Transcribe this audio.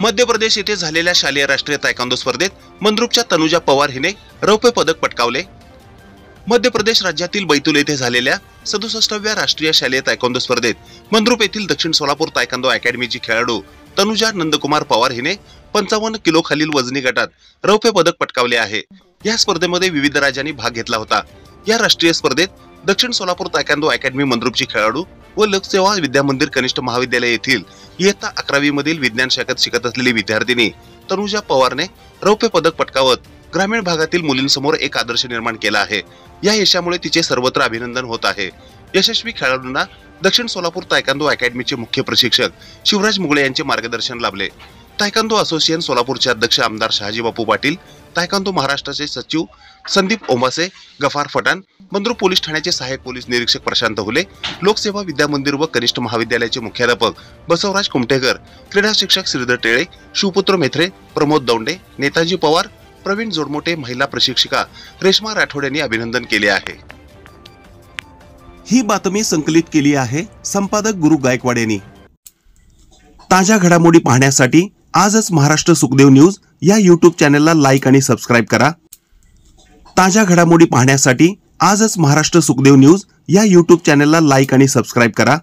मध्य प्रदेश येथे झालेल्या शालेय राष्ट्रीय तायकांदो स्पर्धेत मंद्रुपच्या तनुजा पवार हिने रौप्य पदक पटकावले। मध्य प्रदेश राज्यातील बैतूल येथे झालेल्या 67व्या राष्ट्रीय शालेय तायकांदो स्पर्धेत मंद्रुप येथील दक्षिण सोलापूर तायकांदो अकॅडमीची खेळाडू तनुजा नंदकुमार पवार हिने 55 किलो खालील वजनी गटात रौप्य पदक पटकावले आहे। या स्पर्धेमध्ये विविध राज्यांनी भाग घेतला होता। या राष्ट्रीय स्पर्धेत दक्षिण सोलापूर तायकांदो अकॅडमी मंद्रुपची खेळाडू व लोकसेवा विद्यामंदिर कनिष्ठ महाविद्यालय येथील इयत्ता 11वी मधील विज्ञान शाखेत शिकत असलेली विद्यार्थिनी तनुजा पवारने रौप्य पदक पटकावत ग्रामीण भागातील मुलींसमोर एक आदर्श निर्माण केला आहे। या यशामुळे तिचे सर्वत्र अभिनंदन होत आहे। यशस्वी खेळाडूंना दक्षिण सोलापूर तायकांदो अकॅडमीचे मुख्य प्रशिक्षक शिवराज मुगळे यांचे मार्गदर्शन लाभले। तायकांदो असोसिएशन सोलापूरचे अध्यक्ष आमदार शहाजी बापू पाटील, तायकांदो महाराष्ट्राचे सचिव संदीप ओंबासे, गफार फटान, मंद्रुप पोलीस ठाण्याचे सहाय्यक पोलीस निरीक्षक प्रशांत हुले, लोकसेवा विद्यामंदिर व कनिष्ठ महाविद्यालयाचे मुख्याध्यापक बसवराज कुमटेकर, क्रीडा शिक्षक श्रीधर टेळे, शिवपुत्र मेथरे, प्रमोद दौंडे, नेताजी पवार, प्रवीण जोडमोटे, महिला प्रशिक्षिका रेश्मा राठोड यांनी अभिनंदन केले आहे। ही बातमी संकलित केली आहे संपादक गुरु गायकवाड यांनी। ताज्या घडामोडी पाहण्यासाठी आजच महाराष्ट्र सुखदेव न्यूज या YouTube चॅनलला लाईक आणि सबस्क्राइब करा। ताज्या घडामोडी पाहण्यासाठी आजच महाराष्ट्र सुखदेव न्यूज या YouTube चॅनलला लाईक आणि सबस्क्राइब करा।